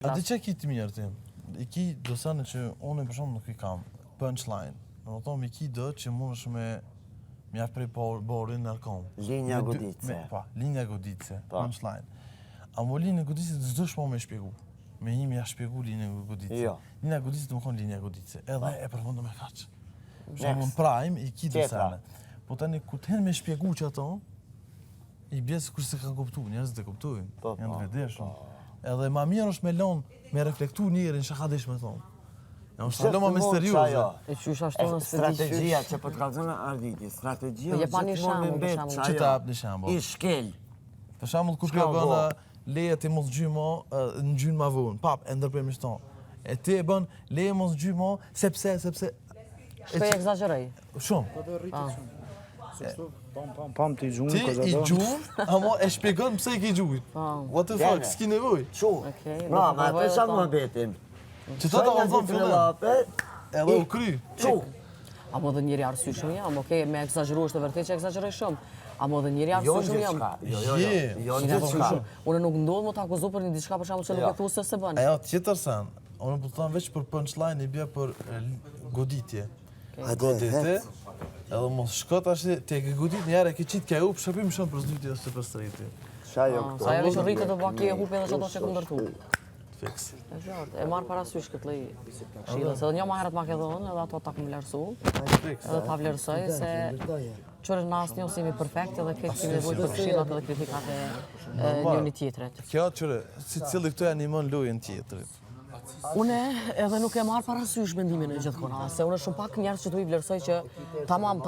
A di që ki të mirë ti? I ki do sene që unë për shumë nuk i kam punchline. Në më thonë, i ki do që mund është me mjaftë prej borin në arkom. Linja godice. Pa, linja godice, punchline. A më linja godice të zdo shmo me shpjegu. Me një me ja shpjegu linja godice. Jo. Linja godice të më konë linja godice. Edhe e përfundu me kaqë. Shumë në prime, i ki do sene. Po tani, ku të hen me shpjegu që ato, i bjesë kërë se kanë kuptu, njerëzit e kuptuin, janë të vedeshën. Edhe ma mirë është me lonë, me reflektu njërin që ka dish me thonë. Ja është të loma misteriuze. E qysh ashtu në strategjia që po të kalzone Arditi, strategjia Je pa një shambull, për shambull. Që ta apë një shambull? I shkel. Për shambull, kur ka bënë leje ti mos gjymo, në gjynë ma vunë, pap, e ndërpër me shtonë. E ti e bënë leje mos gjymo, sepse... Shpe e exagerej? Shumë. Pam t'i gjumë, Ti i gjumë, amo e shpjegon pëse i ki gjujt. What the fuck, s'ki nevoj. Qu, ma të sa më betin. Që të të kanë thonë fillim, edhe u kry. Qu. Amo dhe njëri arsyshëm jam, okej, me exageru është të vërtet që exageroj shumë. Amo dhe njëri arsyshëm jam. Jo në gjithka. Unë nuk ndodhë më të akuzu për një diçka për shamu që nuk e thu se se bënë. Ajo, tjetër sen, unë për të thonë veç për punchline i bja për goditje. Godite, edhe mos shkot ashtë, ti e ke godit njerë, e ke qitë kja u, shëpim shumë për zdyti ose për striti. Qa jo këto? Sa jave që rritë të baki e hupi edhe që ato që këmë dërtu. Fix. E qartë, e marë parasysh këtë lej shilës, edhe një ma herët Makedon, edhe ato ta këmë vlerësu, edhe ta vlerësoj se qërë në asë një osimi perfekt edhe këtë kemi nevojt për shilat edhe kritikat e njëni tjetërit. Kjo qërë, si cili këto e animon lujën tjetërit. Une edhe nuk e marë parasysh mendimin e gjithkona, se une shumë pak njerës që tu i vlerësoj që tamam,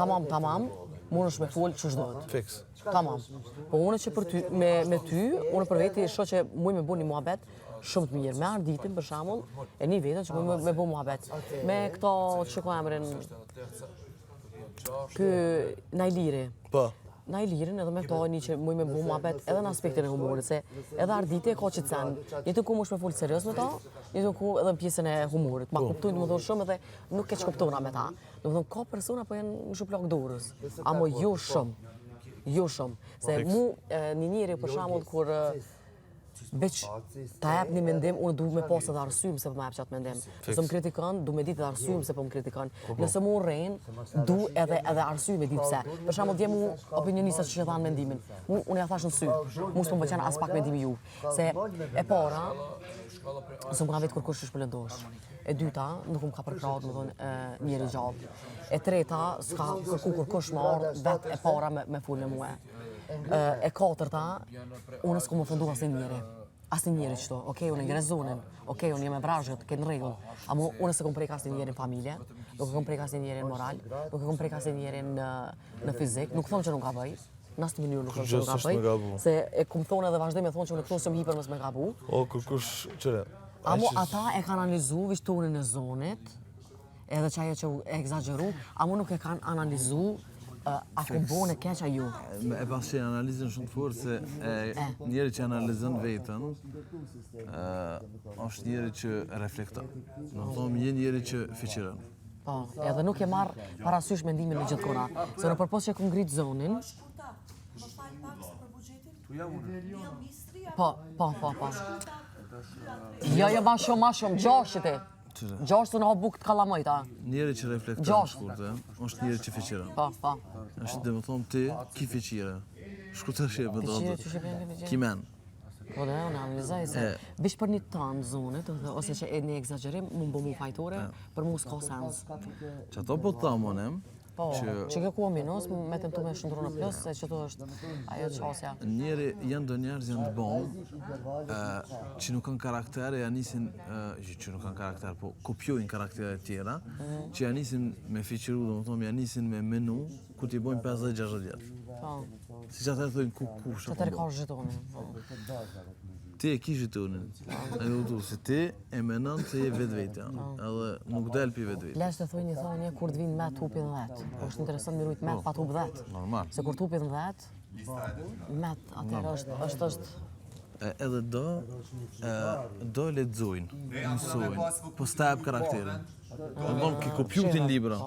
mund është me full që shdojt. Fix. Tamam. Po une që për ty, me ty, une për veti shoh që muj me bu një muhabet shumë të mirë. Me Arditin, për shamull, e një vetën që muj me bu muhabet. Me këto që ko emrin, kë Najliri. Po. Najlirin edhe me këto një që muj me bu muhabet edhe në aspektin e humorit, se edhe Arditi e ka që të sen. Një të ku mush me full serios me ta, një të ku edhe në pjesën e humorit. Ma kuptojnë më thonë shumë edhe nuk e që kuptona me ta. Në më thonë, ka persona po janë në shuplak dorës. Amo jo shumë. Jo shumë. Se mu një njëri për shamull kur veç ta jep një mendim, unë du me pas edhe arsymë se për me jep qatë mendim. Nëse më kritikon, du me ditë edhe arsymë se për më kritikon. Nëse mu rejnë, du edhe arsymë e di pse. Për shamull dje mu opinionista që thanë mendimin. Unë ja thash në sy, mu s'po më bëqenë as pak mendimi ju. Se e para, së më ka vetë kërkush që shpëllendosh. E dyta, nuk më ka përkrahur më thonë njeri gjallë. E treta, s'ka kërku kërkush më ardhë vetë e para me full me muë. E katërta, unë s'ku më fundu asë njeri. Asë njeri qëto, okej, unë ngre zonën, okej, unë jem e vrajshët, këtë në regull. Amo unë s'e kom prejk asë njeri në familje, nuk e kom prejk asë njeri në moral, nuk e kom prejk asë njeri në fizik, nuk thonë që nuk ka bëj. Në asë të mënyrë nuk thonë që nuk ka bëj, se e kom thonë edhe vazhdoj me thonë që unë këtu së më hiper mësë me ka bu. O, kërkush, qëre? Amo ata e kanë analizu vishtonën e zonit, edhe që ajo që e exageru, amo nuk e kanë analizu a ku bone keqa ju. E pas që analizën shumë të forë se njeri që analizën vetën, është njeri që reflekton. Në thomë, njeri që fiqirën. Po, edhe nuk e marë parasysh mendimin në gjithë kona. Se në përpos që e kom ngritë zonin... Po. Jo, ma shumë, gjashtë ti. Gjashtë të në ha bukë të kalamajta. Njeri që reflekton shkurte, është njeri që fiqirën. Po. është dhe më thonë ti, ki fiqire. Shkurte shqipë të Fiqire që shqipë në fiqire? Ki men. Po dhe unë analizoj se bish për një tanë zonit, ose që e një exagerim, më më mu fajtore, për mu s'ka sens. Që ato po të thamonim, Po, që kjo ku o minus, me tentu me shëndru në plus, se që to është ajo qasja. Njeri janë do njerëz janë të bon, që nuk kanë karakter, ja nisin, që nuk kanë karakter, po kopjojnë karaktere tjera, që ja nisin me fiqiru, do më thomë, ja nisin me menu, ku t'i bojnë 50-60 vjetë. Po. Si që atër thujnë ku Që të rika zhitonin. Ti e ki zhitonin, e kuptu, se ti e menon se je vetë vetja, edhe nuk del pi vetë vetja. Lesh të thujnë një thonje, kur t'vin me t'hupin 10. është interesant me rujt me pa t'hup 10. Normal. Se kur t'hupin 10, met atër është... Edhe do lexojnë, mësojnë, po s'ta jep karakterin. Në ki kopjutin libra.